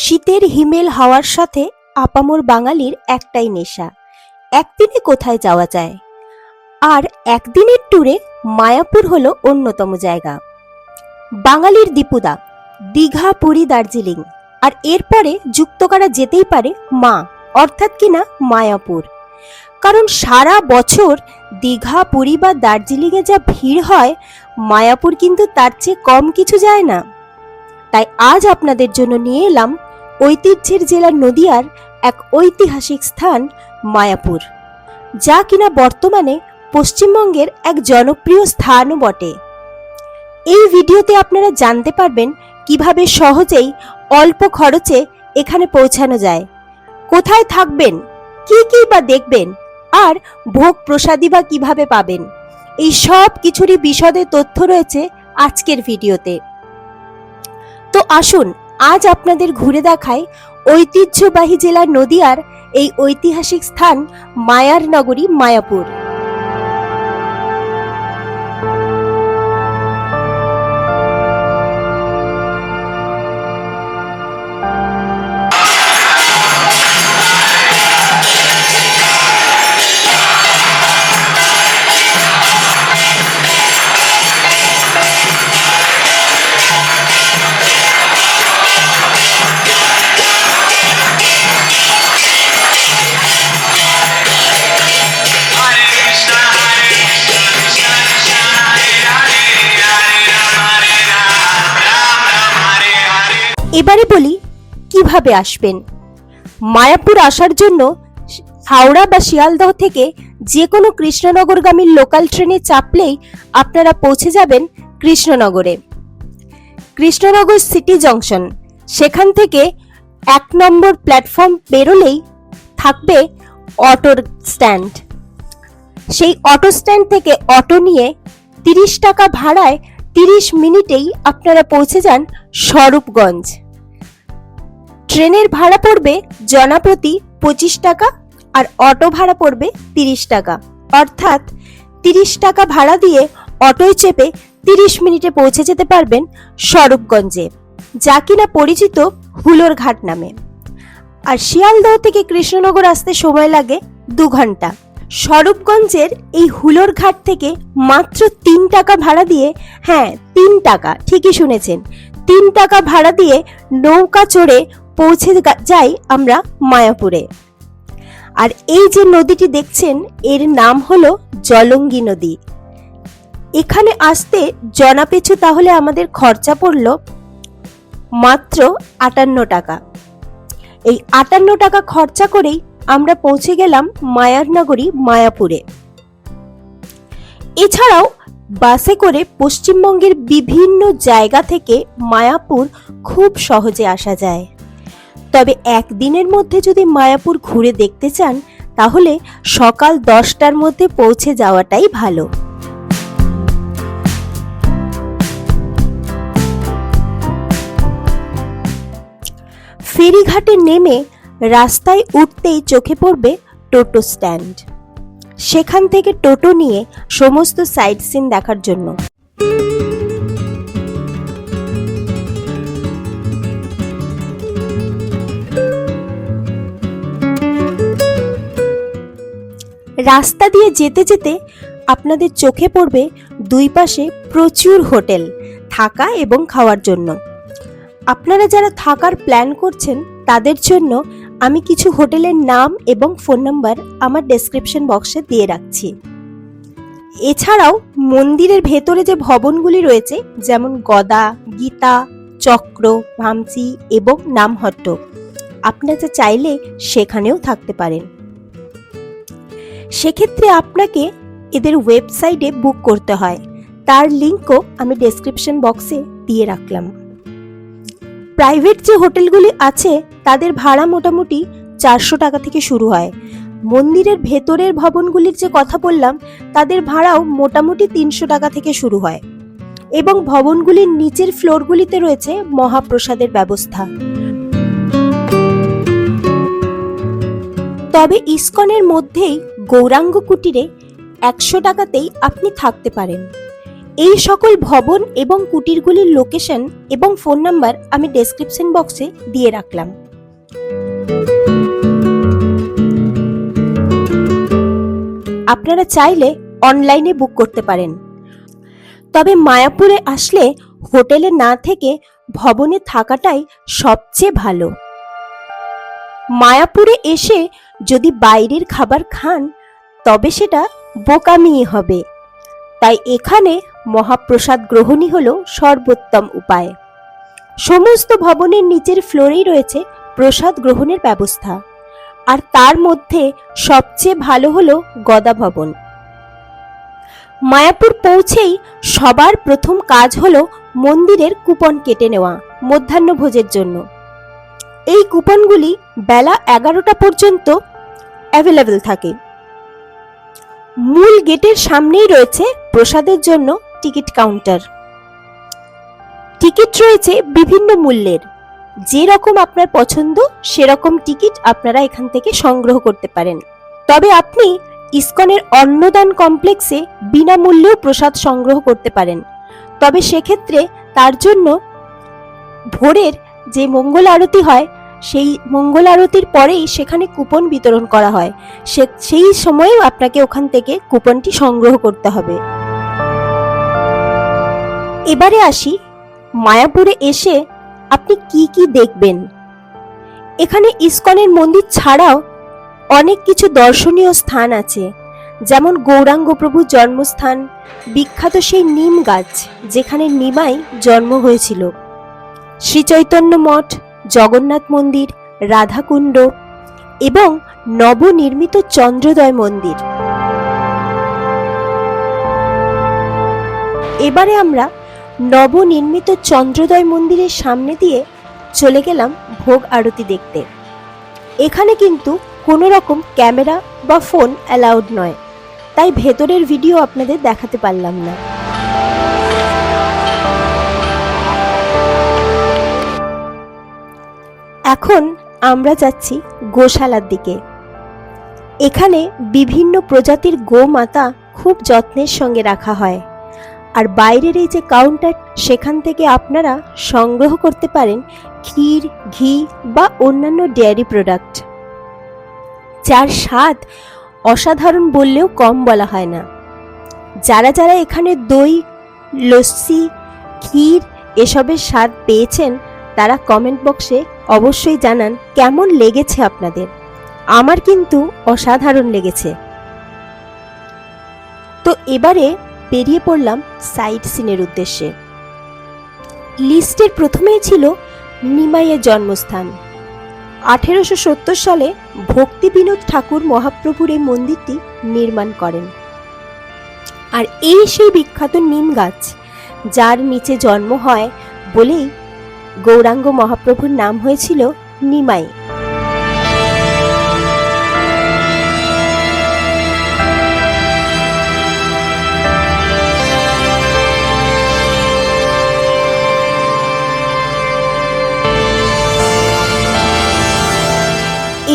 শীতের হিমেল হাওয়ার সাথে আপামর বাঙালির একটাই নেশা, একদিনে কোথায় যাওয়া যায়। আর একদিনের ট্যুরে মায়াপুর হলো অন্যতম জায়গা। বাঙালির দীপুদা, দীঘা, পুরী, দার্জিলিং, আর এরপরে যুক্ত করা যেতেই পারে মা, অর্থাৎ কিনা মায়াপুর। কারণ সারা বছর দীঘা, পুরী বা দার্জিলিংয়ে যা ভিড় হয়, মায়াপুর কিন্তু তার চেয়ে কম কিছু যায় না। তাই আজ আপনাদের জন্য নিয়ে এলাম ঐতিহ্যের জেলা নদিয়ার এক ঐতিহাসিক স্থান মায়াপুর, যা কিনা বর্তমানে পশ্চিমবঙ্গের এক জনপ্রিয় স্থানও বটে। এই ভিডিওতে আপনারা জানতে পারবেন কিভাবে সহজেই অল্প খরচে এখানে পৌঁছানো যায়, কোথায় থাকবেন, কি বা দেখবেন, আর ভোগ প্রসাদী বা কিভাবে পাবেন। এই সব কিছুরই বিশদে তথ্য রয়েছে আজকের ভিডিওতে। তো আসুন আজ আপনাদের ঘুরে দেখাই ঐতিহ্যবাহী জেলা নদিয়ার এই ঐতিহাসিক স্থান মায়ার নগরী মায়াপুর। এবারে বলি কিভাবে আসবেন। মায়াপুর আসার জন্য হাওড়া বা শিয়ালদহ থেকে যে কোনো কৃষ্ণনগরগামী লোকাল ট্রেনে চাপলেই আপনারা পৌঁছে যাবেন কৃষ্ণনগরে। কৃষ্ণনগর সিটি জংশন, সেখান থেকে 1 নম্বর প্ল্যাটফর্ম বেরোলেই থাকবে অটোর স্ট্যান্ড। সেই অটো স্ট্যান্ড থেকে অটো নিয়ে 30 টাকা ভাড়ায় 30 মিনিটেই আপনারা পৌঁছে যান স্বরূপগঞ্জ। ট্রেনের ভাড়া পড়বে জনাপ্রতি 25 টাকা আর অটো ভাড়া পড়বে 30 টাকা, অর্থাৎ 30 টাকা ভাড়া দিয়ে অটোয় চেপে 30 মিনিটে পৌঁছে যেতে পারবেন স্বরূপগঞ্জে, যা কিনা পরিচিত হুলোর ঘাট নামে। আর শিয়ালদহ থেকে কৃষ্ণনগর আসতে সময় লাগে 2 ঘন্টা। স্বরূপগঞ্জের এই হুলোর ঘাট থেকে মাত্র 3 টাকা ভাড়া দিয়ে, হ্যাঁ 3 টাকা, ঠিকই শুনেছেন, 3 টাকা ভাড়া দিয়ে নৌকা চড়ে পৌঁছে যাই আমরা মায়াপুরে। আর এই যে নদীটি দেখছেন, এর নাম হলো জলঙ্গি নদী। এখানে আসতে জনাপিছু তাহলে আমাদের খরচা পড়ল মাত্র 58 টাকা। এই 58 টাকা খরচা করেই আমরা পৌঁছে গেলাম মায়ার নগরী মায়াপুরে। এছাড়াও বাসে করে পশ্চিমবঙ্গের বিভিন্ন জায়গা থেকে মায়াপুর খুব সহজে আসা যায়। তবে একদিনের মধ্যে যদি মায়াপুর ঘুরে দেখতে চান, তাহলে সকাল 10টার মধ্যে পৌঁছে যাওয়াটাই ভালো। ফেরিঘাটে নেমে রাস্তায় উঠতেই চোখে পড়বে টোটো স্ট্যান্ড। সেখান থেকে টোটো নিয়ে সমস্ত সাইট সিন দেখার জন্য রাস্তা দিয়ে যেতে যেতে আপনাদের চোখে পড়বে দুই পাশে প্রচুর হোটেল থাকা এবং খাওয়ার জন্য। আপনারা যারা থাকার প্ল্যান করছেন তাদের জন্য আমি কিছু হোটেলের নাম এবং ফোন নাম্বার আমার ডেসক্রিপশন বক্সে দিয়ে রাখছি। এছাড়াও মন্দিরের ভেতরে যে ভবনগুলি রয়েছে, যেমন গদা, গীতা, চক্র, ভামচি এবং নামহট্ট, আপনারা চাইলে সেখানেও থাকতে পারেন। সেক্ষেত্রে আপনাকে এদের ওয়েবসাইটে বুক করতে হয়, তার লিঙ্কও আমি ডেসক্রিপশন বক্সে দিয়ে রাখলাম। প্রাইভেট যে হোটেলগুলি আছে তাদের ভাড়া মোটামুটি 400 টাকা থেকে শুরু হয়। মন্দিরের ভেতরের ভবনগুলির যে কথা বললাম, তাদের ভাড়াও মোটামুটি 300 টাকা থেকে শুরু হয়। এবং ভবনগুলির নিচের ফ্লোরগুলিতে রয়েছে মহাপ্রসাদের ব্যবস্থা। তবে ইসকনের মধ্যেই গৌরাঙ্গ কুটিরে 100 টাকাতেই আপনি থাকতে পারেন। এই সকল ভবন এবং কুটিরগুলির লোকেশন এবং ফোন নাম্বার আমি ডেসক্রিপশন বক্সে দিয়ে রাখলাম। আপনারা চাইলে অনলাইনে বুক করতে পারেন। তবে মায়াপুরে আসলে হোটেলে না থেকে ভবনে থাকাটাই সবচেয়ে ভালো। মায়াপুরে এসে যদি বাইরের খাবার খান তবে সেটা বোকামিই হবে। তাই এখানে মহাপ্রসাদ গ্রহণই হলো সর্বোত্তম উপায়। সমস্ত ভবনের নিচের ফ্লোরেই রয়েছে প্রসাদ গ্রহণের ব্যবস্থা, আর তার মধ্যে সবচেয়ে ভালো হলো গদা ভবন। মায়াপুর পৌঁছেই সবার প্রথম কাজ হলো মন্দিরের কুপন কেটে নেওয়া মধ্যাহ্নভোজের জন্য। এই কুপনগুলি বেলা 11টা পর্যন্ত অ্যাভেলেবল থাকে। মূল গেটের সামনেই রয়েছে প্রসাদের জন্য টিকিট কাউন্টার। টিকিট রয়েছে বিভিন্ন মূল্যের, যেরকম আপনার পছন্দ সেরকম টিকিট আপনারা এখান থেকে সংগ্রহ করতে পারেন। তবে আপনি ইসকনের অন্নদান কমপ্লেক্সে বিনামূল্যেও প্রসাদ সংগ্রহ করতে পারেন। তবে সেক্ষেত্রে তার জন্য ভোরের যে মঙ্গল আরতি হয় সেই মঙ্গল আরতির পরেই সেখানে কুপন বিতরণ করা হয়, সেই সময়ে আপনাকে ওখান থেকে কুপনটি সংগ্রহ করতে হবে। এবারে আসি মায়াপুরে এসে আপনি কি কি দেখবেন। এখানে ইসকনের মন্দির ছাড়াও অনেক কিছু দর্শনীয় স্থান আছে, যেমন গৌরাঙ্গ প্রভুর জন্মস্থান, বিখ্যাত সেই নিম গাছ যেখানে নিমাই জন্ম হয়েছিল, শ্রী চৈতন্য মঠ, জগন্নাথ মন্দির, রাধাকুণ্ড এবং নবনির্মিত চন্দ্রোদয় মন্দির। এবারে আমরা নবনির্মিত চন্দ্রোদয় মন্দিরের সামনে দিয়ে চলে গেলাম ভোগ আরতি দেখতে। এখানে কিন্তু কোনো রকম ক্যামেরা বা ফোন অ্যালাউড নয়, তাই ভেতরের ভিডিও আপনাদের দেখাতে পারলাম না। এখন আমরা যাচ্ছি গোশালার দিকে। এখানে বিভিন্ন প্রজাতির গোমাতা খুব যত্নের সঙ্গে রাখা হয়, আর বাইরের এই যে কাউন্টার, সেখান থেকে আপনারা সংগ্রহ করতে পারেন ক্ষীর, ঘি বা অন্যান্য ডেয়ারি প্রোডাক্ট, যার স্বাদ অসাধারণ বললেও কম বলা হয় না। যারা যারা এখানে দই, লস্যি, ক্ষীর এসবের স্বাদ পেয়েছেন তারা কমেন্ট বক্সে অবশ্যই জানান কেমন লেগেছে আপনাদের। আমার কিন্তু অসাধারণ লেগেছে। তো এবারে বেরিয়ে পড়লাম সাইট সিনের উদ্দেশ্যে। লিস্টের প্রথমেই ছিল নিমাইয়ের জন্মস্থান। 1870 সালে ভক্তি বিনোদ ঠাকুর মহাপ্রভুর এই মন্দিরটি নির্মাণ করেন। আর এই সেই বিখ্যাত নিম গাছ, যার নিচে জন্ম হয় বলেই গৌরাঙ্গ মহাপ্রভুর নাম হয়েছিল নিমাই।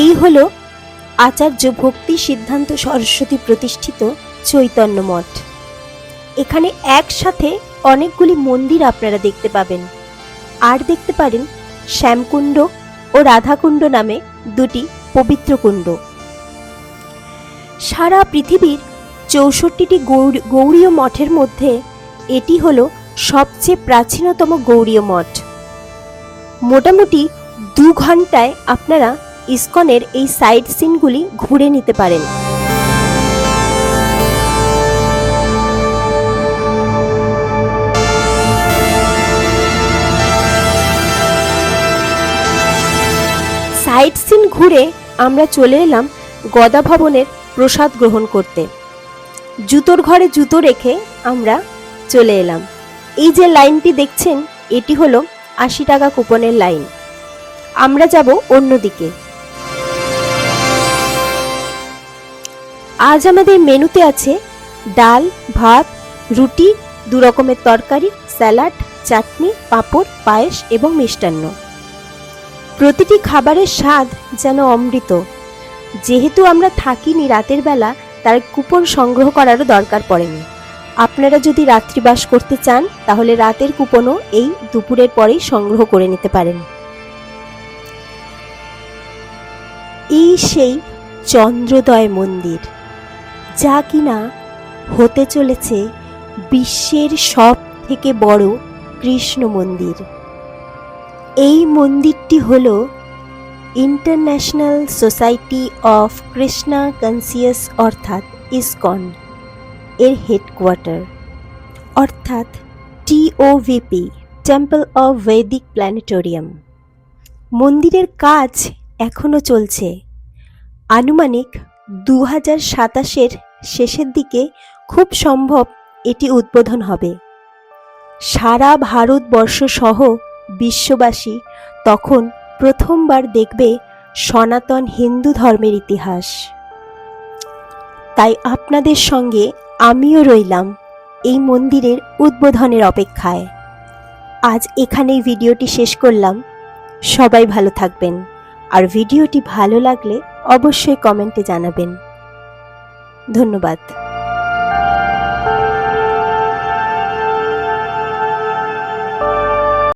এই হলো আচার্য ভক্তি সিদ্ধান্ত সরস্বতী প্রতিষ্ঠিত চৈতন্য মঠ। এখানে একসাথে অনেকগুলি মন্দির আপনারা দেখতে পাবেন, আর দেখতে পারেন শ্যামকুণ্ড ও রাধাকুণ্ড নামে দুটি পবিত্র কুণ্ড। সারা পৃথিবীর 64টি গৌড়ীয় মঠের মধ্যে এটি হলো সবচেয়ে প্রাচীনতম গৌড়ীয় মঠ। মোটামুটি 2 ঘন্টায় আপনারা ইসকনের এই সাইট সিনগুলি ঘুরে নিতে পারেন। সাইট সিন ঘুরে আমরা চলে এলাম গদা ভবনের প্রসাদ গ্রহণ করতে। জুতোর ঘরে জুতো রেখে আমরা চলে এলাম। এই যে লাইনটি দেখছেন এটি হলো 80 টাকা কুপনের লাইন। আমরা যাব অন্যদিকে। আজ আমাদের মেনুতে আছে ডাল, ভাত, রুটি, 2 রকমের তরকারি, স্যালাড, চাটনি, পাঁপড়, পায়েস এবং মিষ্টান্ন। প্রতিটি খাবারের স্বাদ যেন অমৃত। যেহেতু আমরা থাকিনি রাতের বেলা, তার কুপন সংগ্রহ করারও দরকার পড়েনি। আপনারা যদি রাত্রিবাস করতে চান তাহলে রাতের কুপনও এই দুপুরের পরেই সংগ্রহ করে নিতে পারেন। এই সেই চন্দ্রোদয় মন্দির, যা কিনা হতে চলেছে বিশ্বের সব থেকে বড় কৃষ্ণ মন্দির। এই মন্দিরটি হল international society of Krishna conscious অর্থাৎ ইসকন এর হেডকোয়ার্টার, অর্থাৎ TOVP, টেম্পল অফ ভৈদিক প্ল্যানেটোরিয়াম। মন্দিরের কাজ এখনও চলছে। আনুমানিক 2027-এর শেষের দিকে খুব সম্ভব এটি উদ্বোধন হবে। সারা ভারতবর্ষ সহ বিশ্ববাসী তখন প্রথমবার দেখবে সনাতন হিন্দু ধর্মের ইতিহাস। তাই আপনাদের সঙ্গে আমিও রইলাম এই মন্দিরের উদ্বোধনের অপেক্ষায়। আজ এখানেই ভিডিওটি শেষ করলাম। সবাই ভালো থাকবেন, আর ভিডিওটি ভালো লাগলে অবশ্যই কমেন্টে জানাবেন। ধন্যবাদ।